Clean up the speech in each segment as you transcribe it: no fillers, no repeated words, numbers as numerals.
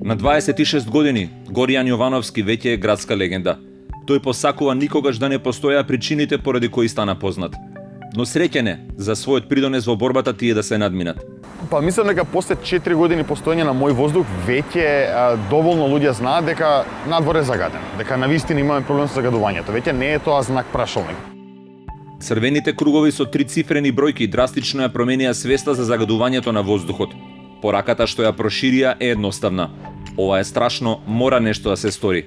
На 26 години Горијан Јовановски веќе е градска легенда. Тој посакува никогаш да не постоја причините поради кои стана познат. Но среќен е за својот придонес во борбата тие да се надминат. Па мислам дека после 4 години постоење на Мој воздух веќе доволно луѓе знаат дека надвор е загаден, дека навистина имаме проблем со загадувањето. Веќе не е тоа знак прашалник. Црвените кругови со трицифрени бројки драстично ја променија свеста за загадувањето на воздухот. Пораката што ја проширија е едноставна. Ова е страшно, мора нешто да се стори.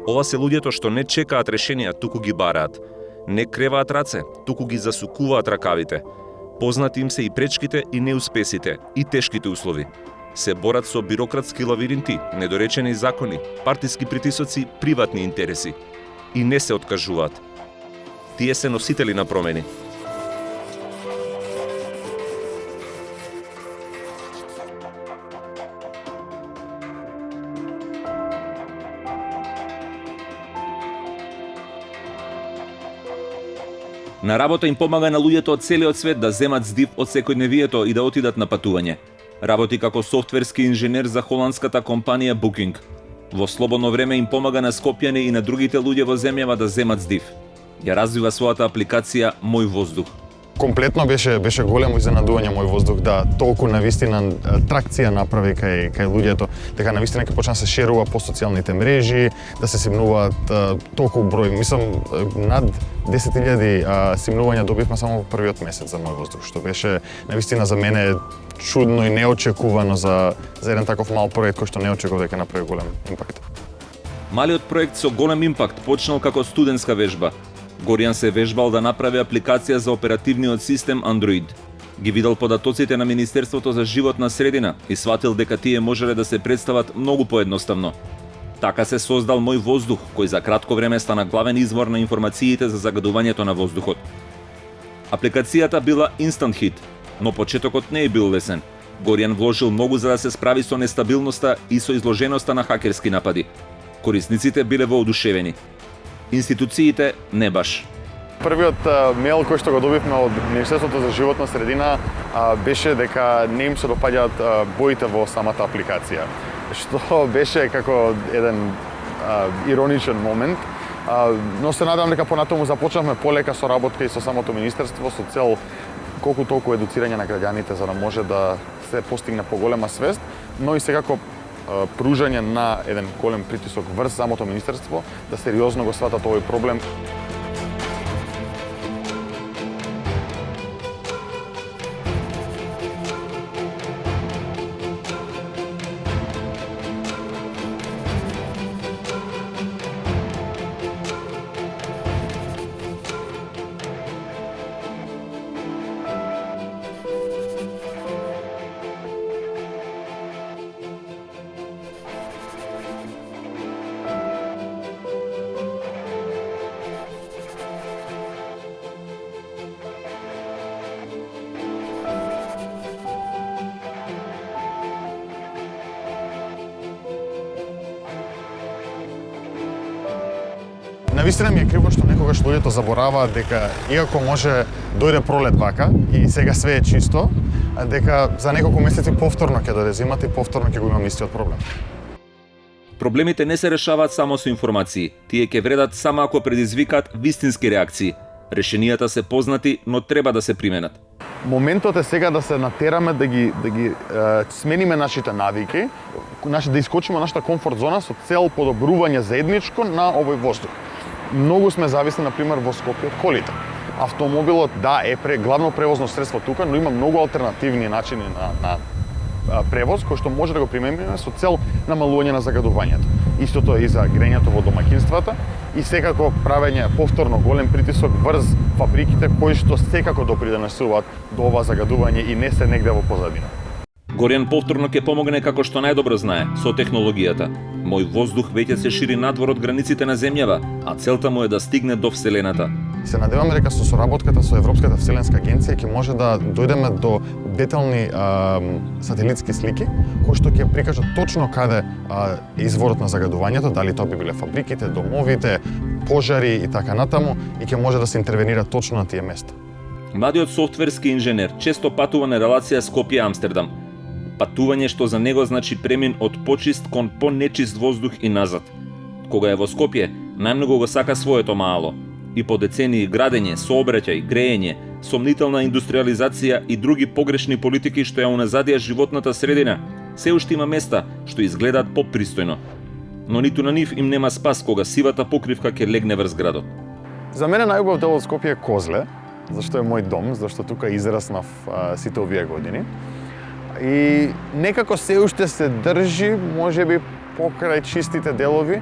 Ова се луѓето што не чекаат решенија, туку ги бараат. Не креваат раце, туку ги засукуваат ракавите. Познати им се и пречките и неуспесите, и тешките услови. Се борат со бирократски лавиринти, недоречени закони, партиски притисоци, приватни интереси. И не се откажуваат. Тие се носители на промени. На работа им помага на луѓето од целиот свет да земат здив од секојдневието и да отидат на патување. Работи како софтверски инженер за холандската компанија Booking. Во слободно време им помага на скопјани и на другите луѓе во земјава да земат здив. Ја развива својата апликација Мој воздух. Комплетно беше големо изненадување Мој воздух да толку навистина тракција направи кај луѓето, дека навистина ќе почне да се шерува по социјалните мрежи, да се симнуваат толку број, мислам над 10.000 симнувања добивме само во првиот месец за Мој воздух, што беше навистина за мене чудно и неочекувано за еден таков мал проект кој што не очекував дека направи голем импакт. Малиот проект со голем импакт почнал како студентска вежба. Горијан се вежбал да направи апликација за оперативниот систем Android. Ги видел податоците на Министерството за животна средина и сватил дека тие можеле да се представат многу поедноставно. Така се создал Мој воздух, кој за кратко време стана главен извор на информациите за загадувањето на воздухот. Апликацијата била инстант хит, но почетокот не е бил лесен. Горијан вложил многу за да се справи со нестабилноста и со изложеноста на хакерски напади. Корисниците биле воодушевени. Институциите не баш. Првиот мејл кој што го добивме од Министерството за животна средина беше дека не им се допаѓаат боите во самата апликација, што беше како еден ироничен момент, но се надевам дека понатаму започнавме полека соработка и со самото министерство со цел колку толку едуцирање на граѓаните за да може да се постигне поголема свест, но и секако пружање на еден голем притисок врз самото министерство да сериозно го сватат овој проблем. Навистина ми е криво што некогаш луѓето забораваат дека иако може дојде пролет вака и сега све е чисто, дека за неколку месеци повторно ќе дојде зимата и повторно ќе го имаме истиот проблем. Проблемите не се решаваат само со информации. Тие ќе вредат само ако предизвикаат вистински реакции. Решенијата се познати, но треба да се применат. Моментот е сега да се натераме да ги смениме нашите навики, да искочиме нашата комфорт зона со цел подобрување заедничко на овој воздух. Многу сме зависни, например, во Скопје од колите. Автомобилот, да, е главно превозно средство тука, но има многу алтернативни начини на превоз кој што може да го примениме со цел намалување на загадувањето. Истото е и за грењето во домаќинствата и секако правење повторно голем притисок врз фабриките кои што секако допринесуваат до ова загадување и не се негде во позадина. Горијан повторно ќе помогне како што најдобро знае, со технологијата. Мој воздух веќе се шири надвор од границите на земјава, а целта му е да стигне до Вселената. Се надеваме дека со соработката со Европската Вселенска агенција ќе може да дојдеме до детални сателитски слики кои што ќе прикажат точно каде е изворот на загадувањето, дали тоа би биле фабриките, домовите, пожари и така натаму, и ќе може да се интервенира точно на тие места. Младиот софтверски инженер често патува на релација Скопје-Амстердам. Патување што за него значи премин од почист кон понечист воздух и назад. Кога е во Скопје, најмногу го сака своето маало. И по децении градење, сообраќај, греење, сомнителна индустриализација и други погрешни политики што ја уназадија животната средина, се уште има места што изгледаат попристојно. Но ниту на нив им нема спас кога сивата покривка ќе легне врз градот. За мене најубав дел од Скопје е Козле, зашто е мој дом, зашто тука израснав сите овие години. И некако се уште се држи, можеби покрај чистите делови,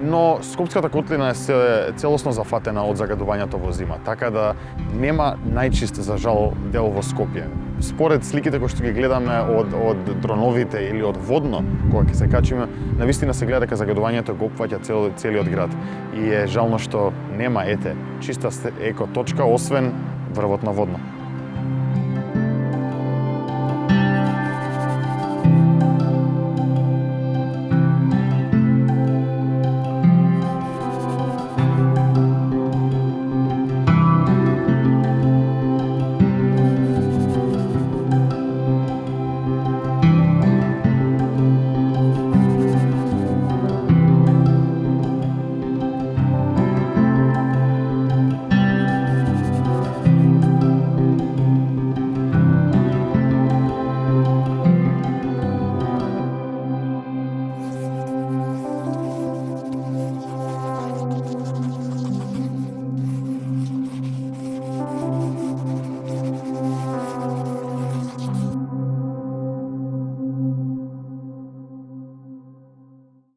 но Скопската котлина е целосно зафатена од загадувањето во зима, така да нема најчист за жал дел во Скопје. Според сликите кои што ги гледаме од дроновите или од водно, кога ќе се качиме, навистина се гледа дека загадувањето го опфаќа целиот град. И е жално што нема чиста еко точка, освен врвот на водно.